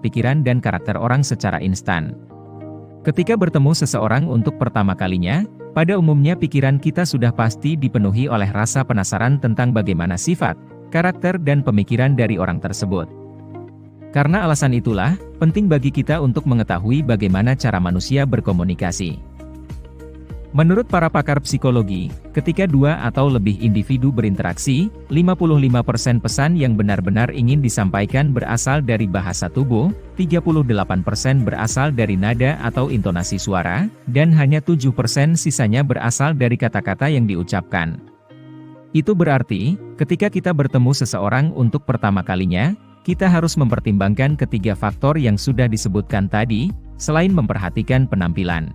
pikiran dan karakter orang secara instan. Ketika bertemu seseorang untuk pertama kalinya, pada umumnya pikiran kita sudah pasti dipenuhi oleh rasa penasaran tentang bagaimana sifat, karakter dan pemikiran dari orang tersebut. Karena alasan itulah, penting bagi kita untuk mengetahui bagaimana cara manusia berkomunikasi. Menurut para pakar psikologi, ketika dua atau lebih individu berinteraksi, 55% pesan yang benar-benar ingin disampaikan berasal dari bahasa tubuh, 38% berasal dari nada atau intonasi suara, dan hanya 7% sisanya berasal dari kata-kata yang diucapkan. Itu berarti, ketika kita bertemu seseorang untuk pertama kalinya, kita harus mempertimbangkan ketiga faktor yang sudah disebutkan tadi, selain memperhatikan penampilan.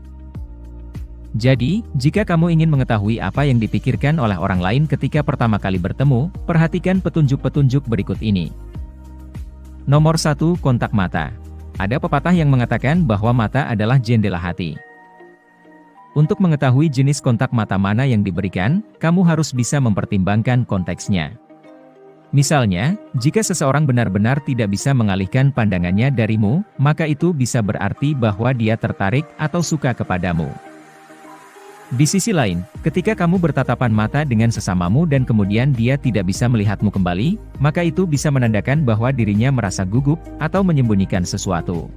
Jadi, jika kamu ingin mengetahui apa yang dipikirkan oleh orang lain ketika pertama kali bertemu, perhatikan petunjuk-petunjuk berikut ini. Nomor 1. Kontak mata. Ada pepatah yang mengatakan bahwa mata adalah jendela hati. Untuk mengetahui jenis kontak mata mana yang diberikan, kamu harus bisa mempertimbangkan konteksnya. Misalnya, jika seseorang benar-benar tidak bisa mengalihkan pandangannya darimu, maka itu bisa berarti bahwa dia tertarik atau suka kepadamu. Di sisi lain, ketika kamu bertatapan mata dengan sesamamu dan kemudian dia tidak bisa melihatmu kembali, maka itu bisa menandakan bahwa dirinya merasa gugup atau menyembunyikan sesuatu.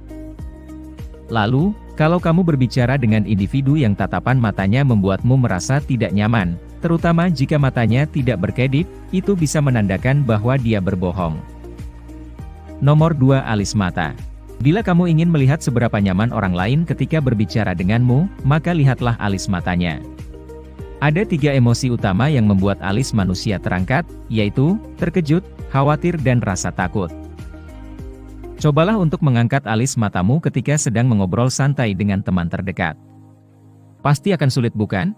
Lalu, kalau kamu berbicara dengan individu yang tatapan matanya membuatmu merasa tidak nyaman, terutama jika matanya tidak berkedip, itu bisa menandakan bahwa dia berbohong. Nomor 2. Alis mata. Bila kamu ingin melihat seberapa nyaman orang lain ketika berbicara denganmu, maka lihatlah alis matanya. Ada 3 emosi utama yang membuat alis manusia terangkat, yaitu terkejut, khawatir dan rasa takut. Cobalah untuk mengangkat alis matamu ketika sedang mengobrol santai dengan teman terdekat. Pasti akan sulit, bukan?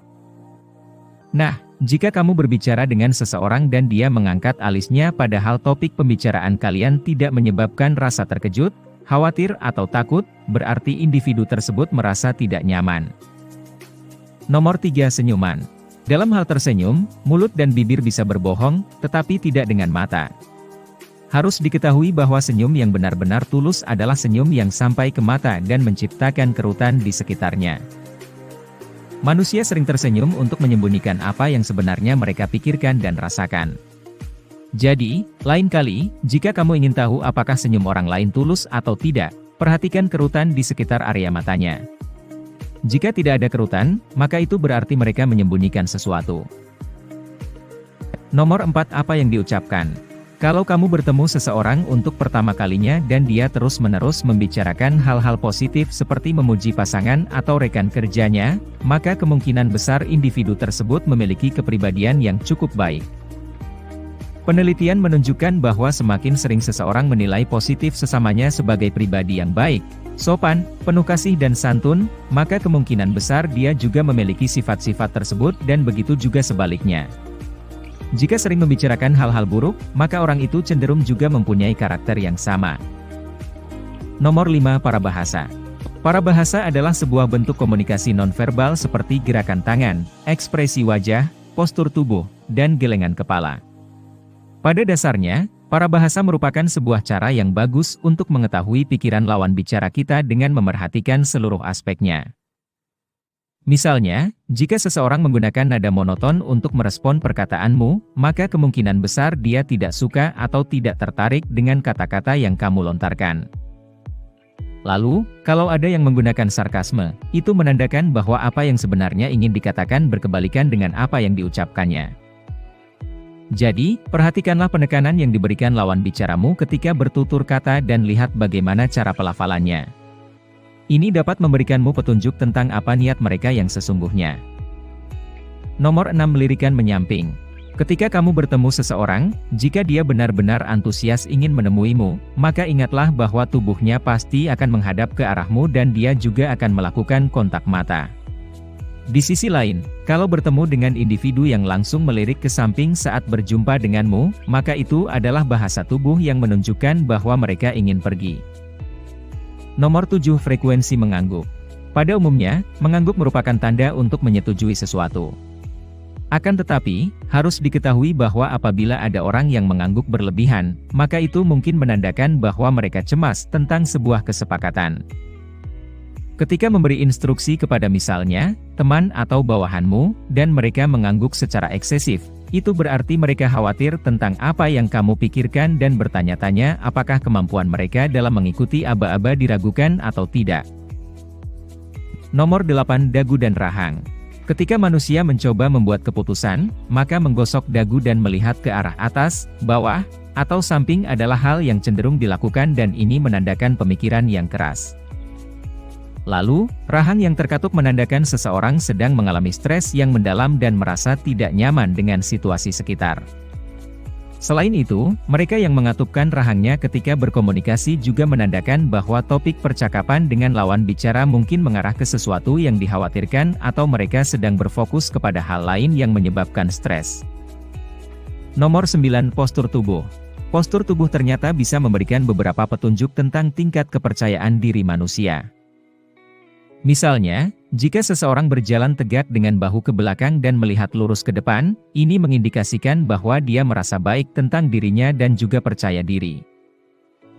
Nah, jika kamu berbicara dengan seseorang dan dia mengangkat alisnya padahal topik pembicaraan kalian tidak menyebabkan rasa terkejut, khawatir atau takut, berarti individu tersebut merasa tidak nyaman. Nomor 3. Senyuman. Dalam hal tersenyum, mulut dan bibir bisa berbohong, tetapi tidak dengan mata. Harus diketahui bahwa senyum yang benar-benar tulus adalah senyum yang sampai ke mata dan menciptakan kerutan di sekitarnya. Manusia sering tersenyum untuk menyembunyikan apa yang sebenarnya mereka pikirkan dan rasakan. Jadi, lain kali, jika kamu ingin tahu apakah senyum orang lain tulus atau tidak, perhatikan kerutan di sekitar area matanya. Jika tidak ada kerutan, maka itu berarti mereka menyembunyikan sesuatu. Nomor 4. Apa yang diucapkan. Kalau kamu bertemu seseorang untuk pertama kalinya dan dia terus-menerus membicarakan hal-hal positif seperti memuji pasangan atau rekan kerjanya, maka kemungkinan besar individu tersebut memiliki kepribadian yang cukup baik. Penelitian menunjukkan bahwa semakin sering seseorang menilai positif sesamanya sebagai pribadi yang baik, sopan, penuh kasih dan santun, maka kemungkinan besar dia juga memiliki sifat-sifat tersebut dan begitu juga sebaliknya. Jika sering membicarakan hal-hal buruk, maka orang itu cenderung juga mempunyai karakter yang sama. Nomor 5. Parabahasa. Parabahasa adalah sebuah bentuk komunikasi nonverbal seperti gerakan tangan, ekspresi wajah, postur tubuh, dan gelengan kepala. Pada dasarnya, parabahasa merupakan sebuah cara yang bagus untuk mengetahui pikiran lawan bicara kita dengan memerhatikan seluruh aspeknya. Misalnya, jika seseorang menggunakan nada monoton untuk merespon perkataanmu, maka kemungkinan besar dia tidak suka atau tidak tertarik dengan kata-kata yang kamu lontarkan. Lalu, kalau ada yang menggunakan sarkasme, itu menandakan bahwa apa yang sebenarnya ingin dikatakan berkebalikan dengan apa yang diucapkannya. Jadi, perhatikanlah penekanan yang diberikan lawan bicaramu ketika bertutur kata dan lihat bagaimana cara pelafalannya. Ini dapat memberikanmu petunjuk tentang apa niat mereka yang sesungguhnya. Nomor 6. Lirikan menyamping. Ketika kamu bertemu seseorang, jika dia benar-benar antusias ingin menemuimu, maka ingatlah bahwa tubuhnya pasti akan menghadap ke arahmu dan dia juga akan melakukan kontak mata. Di sisi lain, kalau bertemu dengan individu yang langsung melirik ke samping saat berjumpa denganmu, maka itu adalah bahasa tubuh yang menunjukkan bahwa mereka ingin pergi. Nomor 7. Frekuensi mengangguk. Pada umumnya, mengangguk merupakan tanda untuk menyetujui sesuatu. Akan tetapi, harus diketahui bahwa apabila ada orang yang mengangguk berlebihan, maka itu mungkin menandakan bahwa mereka cemas tentang sebuah kesepakatan. Ketika memberi instruksi kepada misalnya, teman atau bawahanmu, dan mereka mengangguk secara eksesif, itu berarti mereka khawatir tentang apa yang kamu pikirkan dan bertanya-tanya apakah kemampuan mereka dalam mengikuti aba-aba diragukan atau tidak. Nomor 8. Dagu dan rahang. Ketika manusia mencoba membuat keputusan, maka menggosok dagu dan melihat ke arah atas, bawah, atau samping adalah hal yang cenderung dilakukan dan ini menandakan pemikiran yang keras. Lalu, rahang yang terkatup menandakan seseorang sedang mengalami stres yang mendalam dan merasa tidak nyaman dengan situasi sekitar. Selain itu, mereka yang mengatupkan rahangnya ketika berkomunikasi juga menandakan bahwa topik percakapan dengan lawan bicara mungkin mengarah ke sesuatu yang dikhawatirkan atau mereka sedang berfokus kepada hal lain yang menyebabkan stres. Nomor 9. Postur tubuh. Postur tubuh ternyata bisa memberikan beberapa petunjuk tentang tingkat kepercayaan diri manusia. Misalnya, jika seseorang berjalan tegak dengan bahu ke belakang dan melihat lurus ke depan, ini mengindikasikan bahwa dia merasa baik tentang dirinya dan juga percaya diri.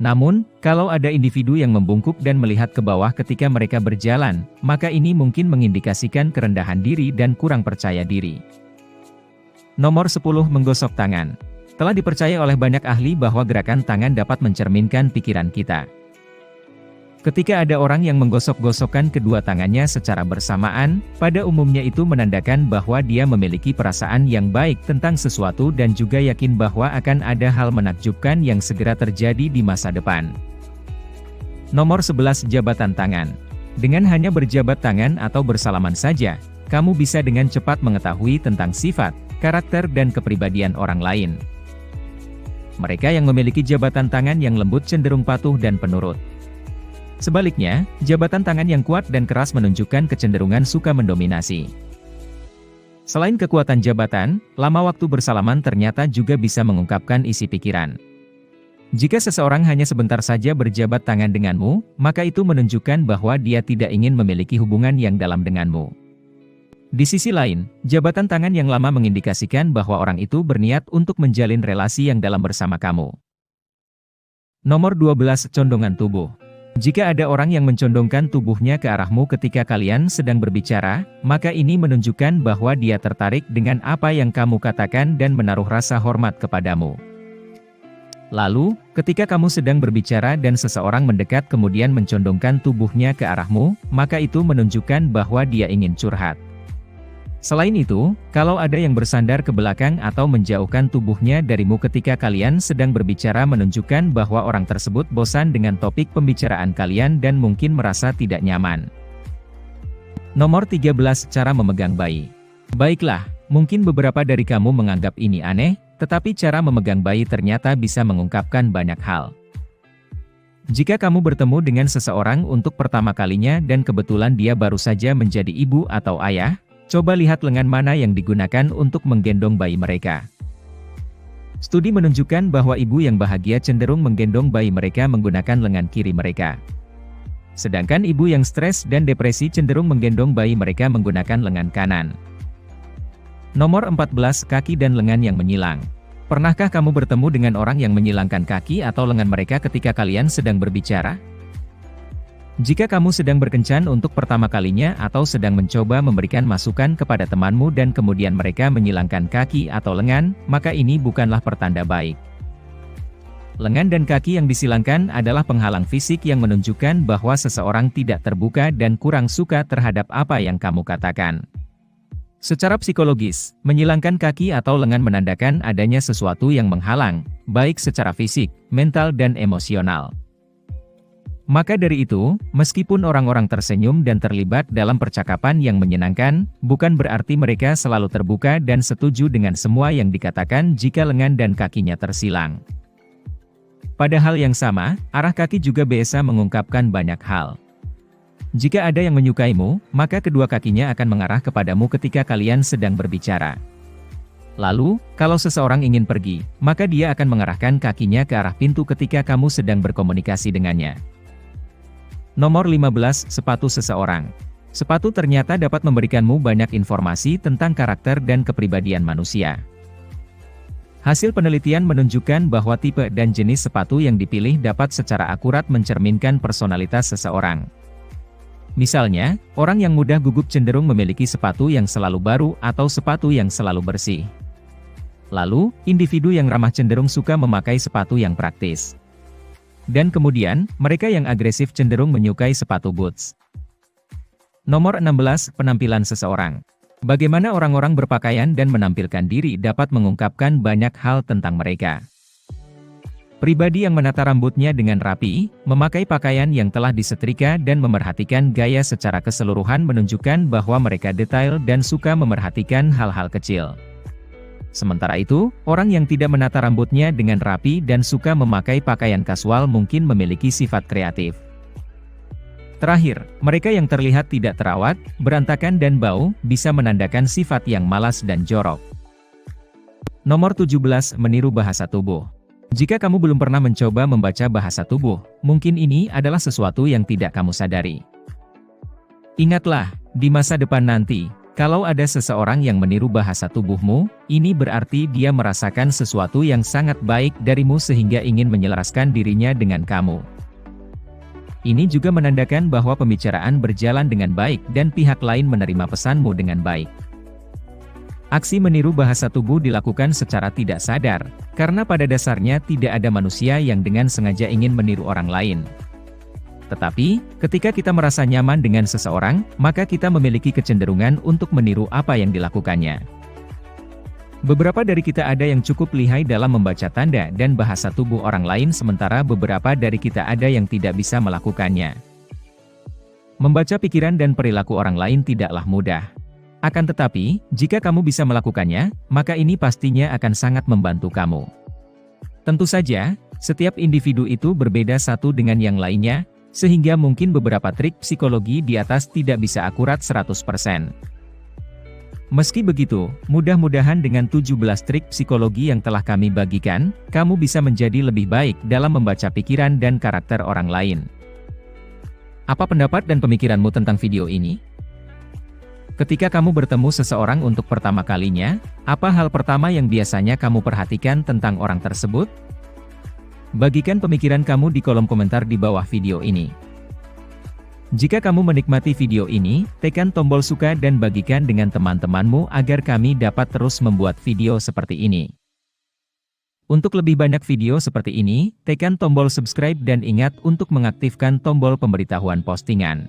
Namun, kalau ada individu yang membungkuk dan melihat ke bawah ketika mereka berjalan, maka ini mungkin mengindikasikan kerendahan diri dan kurang percaya diri. Nomor 10. Menggosok tangan. Telah dipercaya oleh banyak ahli bahwa gerakan tangan dapat mencerminkan pikiran kita. Ketika ada orang yang menggosok-gosokkan kedua tangannya secara bersamaan, pada umumnya itu menandakan bahwa dia memiliki perasaan yang baik tentang sesuatu dan juga yakin bahwa akan ada hal menakjubkan yang segera terjadi di masa depan. Nomor 11. Jabatan tangan. Dengan hanya berjabat tangan atau bersalaman saja, kamu bisa dengan cepat mengetahui tentang sifat, karakter dan kepribadian orang lain. Mereka yang memiliki jabatan tangan yang lembut cenderung patuh dan penurut. Sebaliknya, jabatan tangan yang kuat dan keras menunjukkan kecenderungan suka mendominasi. Selain kekuatan jabatan, lama waktu bersalaman ternyata juga bisa mengungkapkan isi pikiran. Jika seseorang hanya sebentar saja berjabat tangan denganmu, maka itu menunjukkan bahwa dia tidak ingin memiliki hubungan yang dalam denganmu. Di sisi lain, jabatan tangan yang lama mengindikasikan bahwa orang itu berniat untuk menjalin relasi yang dalam bersama kamu. Nomor 12. Condongan tubuh. Jika ada orang yang mencondongkan tubuhnya ke arahmu ketika kalian sedang berbicara, maka ini menunjukkan bahwa dia tertarik dengan apa yang kamu katakan dan menaruh rasa hormat kepadamu. Lalu, ketika kamu sedang berbicara dan seseorang mendekat kemudian mencondongkan tubuhnya ke arahmu, maka itu menunjukkan bahwa dia ingin curhat. Selain itu, kalau ada yang bersandar ke belakang atau menjauhkan tubuhnya darimu ketika kalian sedang berbicara menunjukkan bahwa orang tersebut bosan dengan topik pembicaraan kalian dan mungkin merasa tidak nyaman. Nomor 13. Cara memegang bayi. Baiklah, mungkin beberapa dari kamu menganggap ini aneh, tetapi cara memegang bayi ternyata bisa mengungkapkan banyak hal. Jika kamu bertemu dengan seseorang untuk pertama kalinya dan kebetulan dia baru saja menjadi ibu atau ayah, coba lihat lengan mana yang digunakan untuk menggendong bayi mereka. Studi menunjukkan bahwa ibu yang bahagia cenderung menggendong bayi mereka menggunakan lengan kiri mereka. Sedangkan ibu yang stres dan depresi cenderung menggendong bayi mereka menggunakan lengan kanan. Nomor 14. Kaki dan lengan yang menyilang. Pernahkah kamu bertemu dengan orang yang menyilangkan kaki atau lengan mereka ketika kalian sedang berbicara? Jika kamu sedang berkencan untuk pertama kalinya atau sedang mencoba memberikan masukan kepada temanmu dan kemudian mereka menyilangkan kaki atau lengan, maka ini bukanlah pertanda baik. Lengan dan kaki yang disilangkan adalah penghalang fisik yang menunjukkan bahwa seseorang tidak terbuka dan kurang suka terhadap apa yang kamu katakan. Secara psikologis, menyilangkan kaki atau lengan menandakan adanya sesuatu yang menghalang, baik secara fisik, mental dan emosional. Maka dari itu, meskipun orang-orang tersenyum dan terlibat dalam percakapan yang menyenangkan, bukan berarti mereka selalu terbuka dan setuju dengan semua yang dikatakan jika lengan dan kakinya tersilang. Pada hal yang sama, arah kaki juga biasa mengungkapkan banyak hal. Jika ada yang menyukaimu, maka kedua kakinya akan mengarah kepadamu ketika kalian sedang berbicara. Lalu, kalau seseorang ingin pergi, maka dia akan mengarahkan kakinya ke arah pintu ketika kamu sedang berkomunikasi dengannya. Nomor 15. Sepatu seseorang. Sepatu ternyata dapat memberikanmu banyak informasi tentang karakter dan kepribadian manusia. Hasil penelitian menunjukkan bahwa tipe dan jenis sepatu yang dipilih dapat secara akurat mencerminkan personalitas seseorang. Misalnya, orang yang mudah gugup cenderung memiliki sepatu yang selalu baru atau sepatu yang selalu bersih. Lalu, individu yang ramah cenderung suka memakai sepatu yang praktis. Dan kemudian, mereka yang agresif cenderung menyukai sepatu boots. Nomor 16, penampilan seseorang. Bagaimana orang-orang berpakaian dan menampilkan diri dapat mengungkapkan banyak hal tentang mereka. Pribadi yang menata rambutnya dengan rapi, memakai pakaian yang telah disetrika dan memerhatikan gaya secara keseluruhan menunjukkan bahwa mereka detail dan suka memerhatikan hal-hal kecil. Sementara itu, orang yang tidak menata rambutnya dengan rapi dan suka memakai pakaian kasual mungkin memiliki sifat kreatif. Terakhir, mereka yang terlihat tidak terawat, berantakan dan bau, bisa menandakan sifat yang malas dan jorok. Nomor 17, meniru bahasa tubuh. Jika kamu belum pernah mencoba membaca bahasa tubuh, mungkin ini adalah sesuatu yang tidak kamu sadari. Ingatlah, di masa depan nanti, kalau ada seseorang yang meniru bahasa tubuhmu, ini berarti dia merasakan sesuatu yang sangat baik darimu sehingga ingin menyelaraskan dirinya dengan kamu. Ini juga menandakan bahwa pembicaraan berjalan dengan baik dan pihak lain menerima pesanmu dengan baik. Aksi meniru bahasa tubuh dilakukan secara tidak sadar, karena pada dasarnya tidak ada manusia yang dengan sengaja ingin meniru orang lain. Tetapi, ketika kita merasa nyaman dengan seseorang, maka kita memiliki kecenderungan untuk meniru apa yang dilakukannya. Beberapa dari kita ada yang cukup lihai dalam membaca tanda dan bahasa tubuh orang lain sementara beberapa dari kita ada yang tidak bisa melakukannya. Membaca pikiran dan perilaku orang lain tidaklah mudah. Akan tetapi, jika kamu bisa melakukannya, maka ini pastinya akan sangat membantu kamu. Tentu saja, setiap individu itu berbeda satu dengan yang lainnya, sehingga mungkin beberapa trik psikologi di atas tidak bisa akurat 100%. Meski begitu, mudah-mudahan dengan 17 trik psikologi yang telah kami bagikan, kamu bisa menjadi lebih baik dalam membaca pikiran dan karakter orang lain. Apa pendapat dan pemikiranmu tentang video ini? Ketika kamu bertemu seseorang untuk pertama kalinya, apa hal pertama yang biasanya kamu perhatikan tentang orang tersebut? Bagikan pemikiran kamu di kolom komentar di bawah video ini. Jika kamu menikmati video ini, tekan tombol suka dan bagikan dengan teman-temanmu agar kami dapat terus membuat video seperti ini. Untuk lebih banyak video seperti ini, tekan tombol subscribe dan ingat untuk mengaktifkan tombol pemberitahuan postingan.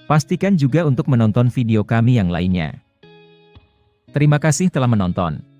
Pastikan juga untuk menonton video kami yang lainnya. Terima kasih telah menonton.